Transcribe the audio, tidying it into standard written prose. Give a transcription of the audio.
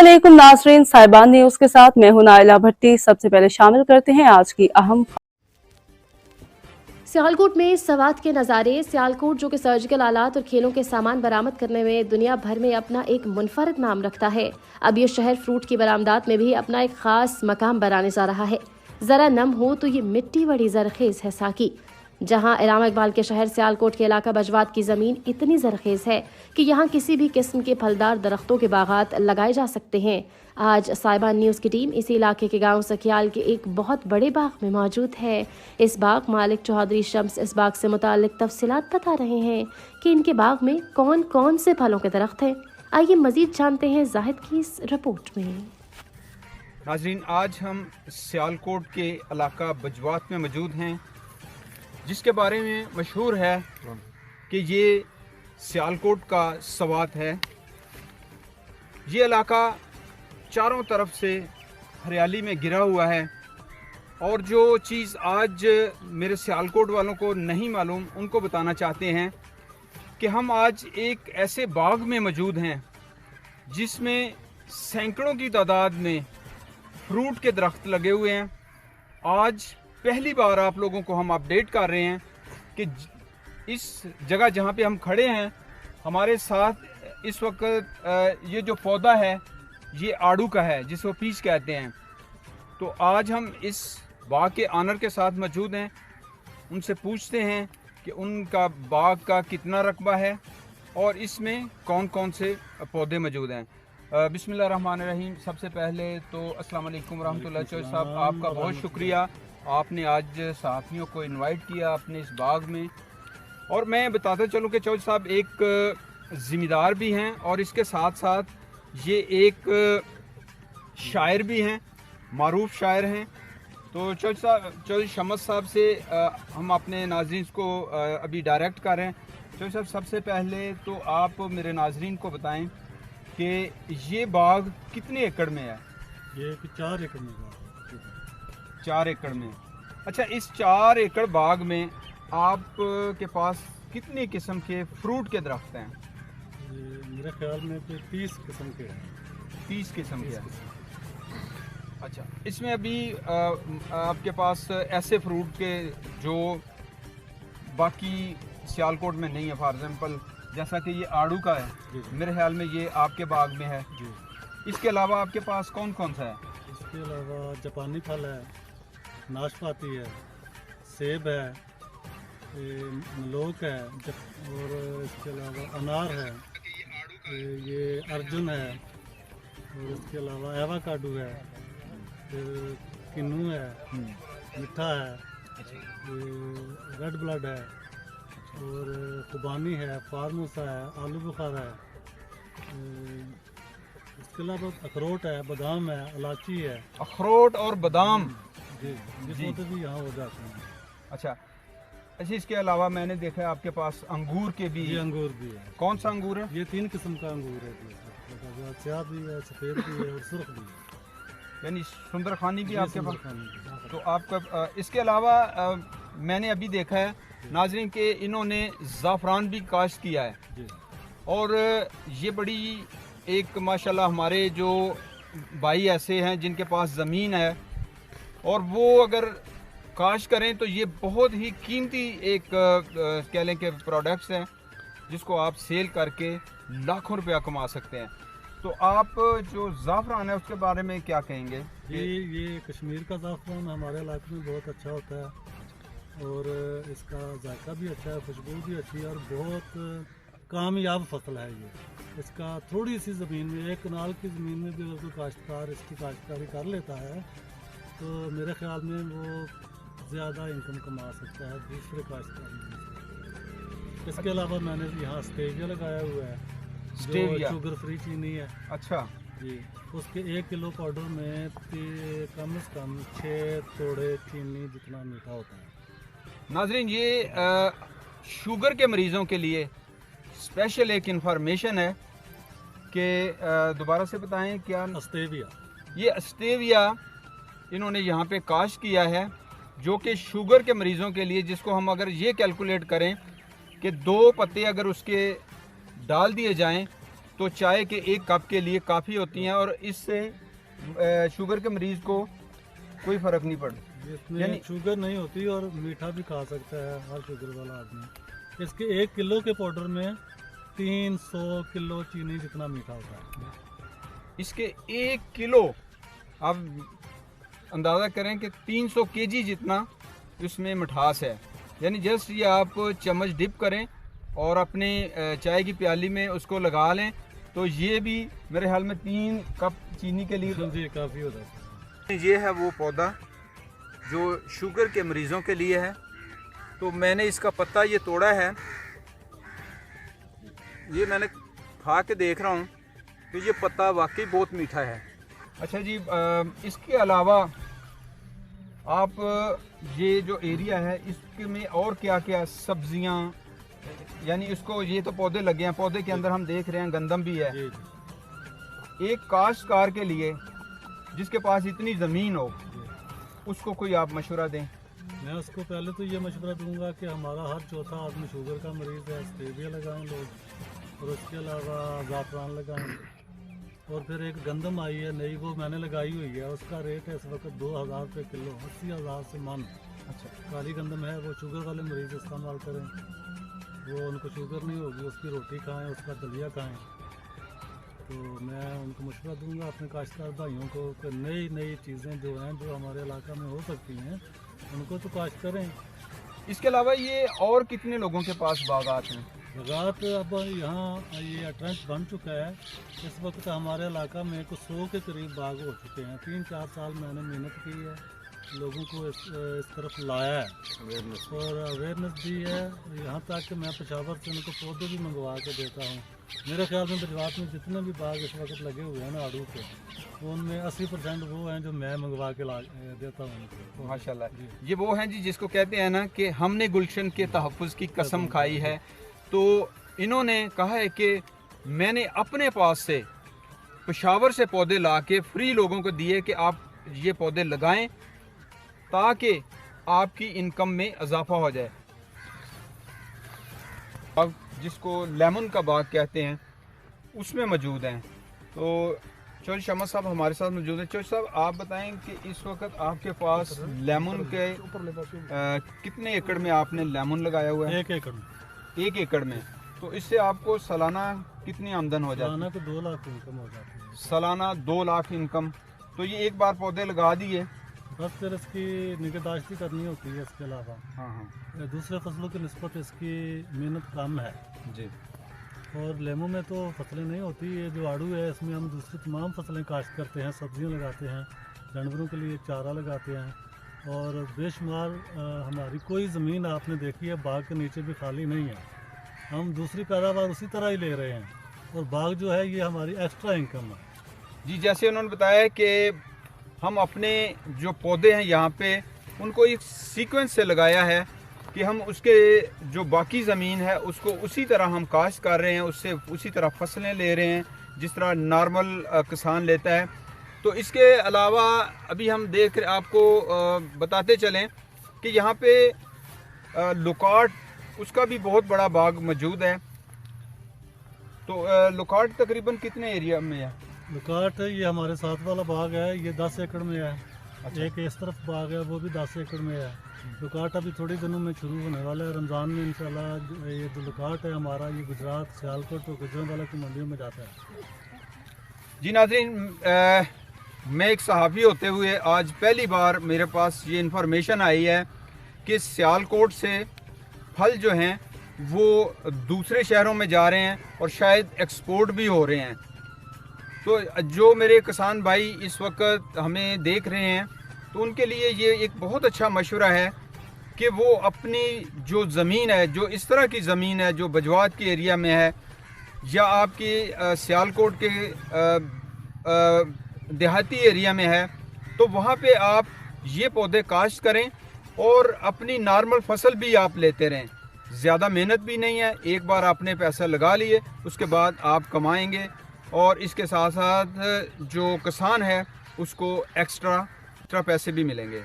अस्सलामुअलैकुम नाज़रीन, साहिबान न्यूज के साथ मैं हूं नाइला भट्टी। सबसे पहले शामिल करते हैं आज की अहम। सियालकोट में सवात के नज़ारे। सियालकोट जो कि सर्जिकल आलात और खेलों के सामान बरामद करने में दुनिया भर में अपना एक मुनफरद नाम रखता है। अब ये शहर फ्रूट की बरामदात में भी अपना एक खास मकाम बनाने जा रहा है। जरा नम हो तो ये मिट्टी बड़ी जरखेज है साकी। जहां इलामा इकबाल के शहर सियालकोट के इलाका बजवात की ज़मीन इतनी जरखेज है कि यहाँ किसी भी किस्म के फलदार दरख्तों के बागात लगाए जा सकते हैं। आज साहिबान न्यूज़ की टीम इसी इलाके के गांव सखियाल के एक बहुत बड़े बाग में मौजूद है। इस बाग मालिक चौधरी शम्स इस बाग से मुतालिक तफसीलात बता रहे हैं कि इनके बाग में कौन कौन से फलों के दरख्त हैं। आइए मजीद जानते हैं जाहिद की इस रिपोर्ट में। नाज़रीन, आज हम सियालकोट के इलाका बजवात में मौजूद हैं, जिसके बारे में मशहूर है कि ये सियालकोट का सवात है। ये इलाका चारों तरफ से हरियाली में घिरा हुआ है और जो चीज़ आज मेरे सियालकोट वालों को नहीं मालूम उनको बताना चाहते हैं कि हम आज एक ऐसे बाग में मौजूद हैं जिसमें सैकड़ों की तादाद में फ्रूट के दरख्त लगे हुए हैं। आज पहली बार आप लोगों को हम अपडेट कर रहे हैं कि इस जगह जहां पे हम खड़े हैं, हमारे साथ इस वक्त ये जो पौधा है ये आड़ू का है, जिसको पीच कहते हैं। तो आज हम इस बाग के ऑनर के साथ मौजूद हैं, उनसे पूछते हैं कि उनका बाग का कितना रकबा है और इसमें कौन कौन से पौधे मौजूद हैं। बिस्मिल्लाहिर्रहमानिर्रहीम। सबसे पहले तो अस्सलाम वालेकुम रहमतुल्लाह। चौधरी साहब, आपका बहुत शुक्रिया, आपने आज साथियों को इनवाइट किया अपने इस बाग में। और मैं बताता चलूँ कि चौधरी साहब एक ज़िम्मेदार भी हैं और इसके साथ साथ ये एक शायर भी हैं, मारूफ शायर हैं। तो चौधरी शम्स साहब से हम अपने नाज़रीन को अभी डायरेक्ट कर रहे हैं। चौधरी साहब, सबसे पहले तो आप मेरे नाज़रीन को बताएं कि ये बाग कितने एकड़ में है? ये 4 एकड़ में 4 एकड़ में। अच्छा, इस 4 एकड़ बाग में आप के पास कितनी किस्म के फ्रूट के दरख्त हैं? मेरे ख्याल में तो 30 किस्म के हैं। 30 किस्म के हैं। अच्छा, इसमें अभी आपके पास ऐसे फ्रूट के जो बाकी सियालकोट में नहीं है, फॉर एग्जांपल जैसा कि ये आड़ू का है, मेरे ख्याल में ये आपके बाग में है जी। इसके अलावा आपके पास कौन कौन सा है? इसके अलावा जापानी फल है, नाशपाती है, सेब है, मलोक है और इसके अलावा अनार है, ये अर्जुन है और इसके अलावा एवाकाडो है, फिर किन्नू है, मिठा है, रेड ब्लड है और खुबानी है, फार्मूसा है, आलू बुखारा है, इसके अलावा अखरोट है, बादाम है, इलायची है। अखरोट और बादाम जी, ये पौधे भी यहाँ हो जाते हैं। अच्छा, इसके अलावा मैंने देखा है आपके पास अंगूर के भी। जी, अंगूर भी है। कौन सा अंगूर है? ये 3 किस्म का अंगूर है जी। स्याह भी है, सफ़ेद भी है और सुर्ख भी है। यानी सुंदरखानी भी आपके पास। पास तो आपका इसके अलावा मैंने अभी देखा है नाजरीन के इन्होंने ज़ाफ़रान भी काश्त किया है जी। और ये बड़ी एक माशाल्लाह हमारे जो भाई ऐसे हैं जिनके पास ज़मीन है और वो अगर काश्त करें तो ये बहुत ही कीमती एक कह लें कि प्रोडक्ट्स हैं जिसको आप सेल करके लाखों रुपया कमा सकते हैं। तो आप जो ज़ाफ़रान है उसके बारे में क्या कहेंगे? ये कश्मीर का ज़ाफ़रान हमारे इलाके में बहुत अच्छा होता है और इसका जायका भी अच्छा है, खुशबू भी अच्छी है और बहुत कामयाब फसल है ये। इसका थोड़ी सी ज़मीन में, 1 कनाल की ज़मीन में भी अगर कोई काश्तकार इसकी काश्तकारी कर लेता है तो मेरे ख्याल में वो ज़्यादा इनकम कमा सकता है दूसरे काश्तकार। इसके अलावा मैंने यहाँ स्टेविया लगाया हुआ है, जो शुगर फ्री चीनी है। अच्छा जी, उसके 1 किलो पाउडर में कम से कम 6 तोड़े चीनी जितना मीठा होता है। नाजरीन, ये शुगर के मरीज़ों के लिए स्पेशल एक इंफॉर्मेशन है कि दोबारा से बताएं क्या? अस्टेविया। ये अस्टेविया इन्होंने यहाँ पे काश्त किया है जो कि शुगर के मरीज़ों के लिए, जिसको हम अगर ये कैलकुलेट करें कि 2 पत्ते अगर उसके डाल दिए जाएं तो चाय के एक कप के लिए काफ़ी होती हैं और इससे शुगर के मरीज़ को कोई फ़र्क नहीं पड़ता। इसमें शुगर नहीं होती और मीठा भी खा सकता है हर शुगर वाला आदमी। इसके 1 किलो के पाउडर में 300 किलो चीनी जितना मीठा होता है। इसके 1 किलो आप अंदाज़ा करें कि 300 केजी जितना इसमें मिठास है। यानी जस्ट ये आप चम्मच डिप करें और अपने चाय की प्याली में उसको लगा लें तो ये भी मेरे ख्याल में 3 कप चीनी के लिए जी काफ़ी होता है। ये है वो पौधा जो शुगर के मरीज़ों के लिए है। तो मैंने इसका पत्ता ये तोड़ा है, ये मैंने खा के देख रहा हूँ तो ये पत्ता वाकई बहुत मीठा है। अच्छा जी, इसके अलावा आप ये जो एरिया है इसके में और क्या क्या सब्जियां, यानी इसको ये तो पौधे लगे हैं, पौधे के अंदर हम देख रहे हैं गंदम भी है। एक काश्तकार के लिए जिसके पास इतनी ज़मीन हो उसको कोई आप मशवरा दें? मैं उसको पहले तो ये मशवरा दूंगा कि हमारा हर चौथा आदमी शुगर का मरीज़ है, स्टेविया लगाएं लोग, और उसके अलावा ज़ाफ़रान लगाएं। और फिर एक गंदम आई है नई, वो मैंने लगाई हुई है, उसका रेट है इस वक्त 2000 रुपये किलो, 80,000 से मन। अच्छा, काली गंदम है, वो शुगर वाले मरीज़ इस्तेमाल करें, वो उनको शुगर नहीं होगी, उसकी रोटी खाएं, उसका दलिया खाएं। तो मैं उनको मशवरा दूंगा अपने काश्तकार भाइयों को कि नई नई चीज़ें जो हैं जो हमारे इलाका में हो सकती हैं उनको तो काश्त करें। इसके अलावा ये और कितने लोगों के पास बागात हैं? बागात अब यहाँ ये ट्रेंच बन चुका है। इस वक्त हमारे इलाका में कुछ 100 के करीब बाग हो चुके हैं। 3-4 साल मैंने मेहनत की है, लोगों को इस तरफ लाया है और अवेयरनेस दी है। यहाँ तक कि मैं पेशावर से उनको पौधे भी मंगवा के देता हूँ। मेरे ख्याल में गुजरात में जितने भी बाग इस वक्त लगे हुए हैं ना आड़ू के, वो उनमें 80% वो हैं जो मैं मंगवा के देता हूँ उनको। माशाल्लाह, ये वो हैं जी जिसको कहते हैं ना कि हमने गुलशन के तहफ़्फ़ुज़ की कसम खाई है। तो इन्होंने कहा है कि मैंने अपने पास से पेशावर से पौधे ला के फ्री लोगों को दिए कि आप ये पौधे लगाएं ताकि आपकी इनकम में इजाफा हो जाए। अब जिसको लेमन का बाग कहते हैं उसमें मौजूद हैं। तो चौधरी शमस साहब हमारे साथ मौजूद हैं। चौधरी साहब, आप बताएं कि इस वक्त आपके पास लेमन के कितने एकड़ में आपने लेमन लगाया हुआ है? 1 एकड़ में। 1 एकड़ में। तो इससे आपको सालाना कितनी आमदन हो जाती है? सालाना तो 2 लाख इनकम हो जाती है। सालाना 2 लाख इनकम। तो ये एक बार पौधे लगा दिए, बस फिर इसकी निगहदाश्ती करनी होती है। इसके अलावा हाँ दूसरे फसलों की निस्बत इसकी मेहनत कम है जी। और लेमू में तो फसलें नहीं होती। ये जो आड़ू है इसमें हम दूसरी तमाम फसलें काश्त करते हैं, सब्जियां लगाते हैं, जानवरों के लिए चारा लगाते हैं और बेशुमार हमारी कोई ज़मीन आपने देखी है बाग के नीचे भी खाली नहीं है। हम दूसरी पैदावार उसी तरह ही ले रहे हैं और बाग जो है ये हमारी एक्स्ट्रा इनकम है। जी, जैसे उन्होंने बताया कि हम अपने जो पौधे हैं यहाँ पे उनको एक सीक्वेंस से लगाया है कि हम उसके जो बाकी ज़मीन है उसको उसी तरह हम काश्त कर रहे हैं, उससे उसी तरह फसलें ले रहे हैं जिस तरह नॉर्मल किसान लेता है। तो इसके अलावा अभी हम आपको बताते चलें कि यहाँ पे लुकाट, उसका भी बहुत बड़ा बाग मौजूद है। तो लुकाट तकरीबन कितने एरिया में है? लुकाट ये हमारे साथ वाला बाग है, ये 10 एकड़ में है। अच्छा। एक इस तरफ बाग है वो भी 10 एकड़ में है। लुकाट अभी थोड़ी दिनों में शुरू होने वाला है, रमज़ान में इंशाल्लाह। ये जो लुकाट है हमारा, ये गुजरात, सियालकोट और गुजरांवाला की मंडियों में जाता है। जी नाज़रीन, मैं एक सहाफ़ी होते हुए आज पहली बार मेरे पास ये इन्फॉर्मेशन आई है कि सियालकोट से फल जो हैं वो दूसरे शहरों में जा रहे हैं और शायद एक्सपोर्ट भी हो रहे हैं। तो जो मेरे किसान भाई इस वक्त हमें देख रहे हैं तो उनके लिए ये एक बहुत अच्छा मशवरा है कि वो अपनी जो ज़मीन है, जो इस तरह की ज़मीन है जो बजवात के एरिया में है या आपकी सियालकोट के देहाती एरिया में है, तो वहाँ पे आप ये पौधे काश्त करें और अपनी नॉर्मल फसल भी आप लेते रहें। ज़्यादा मेहनत भी नहीं है, एक बार आपने पैसा लगा लिए उसके बाद आप कमाएंगे और इसके साथ साथ जो किसान है उसको एक्स्ट्रा पैसे भी मिलेंगे।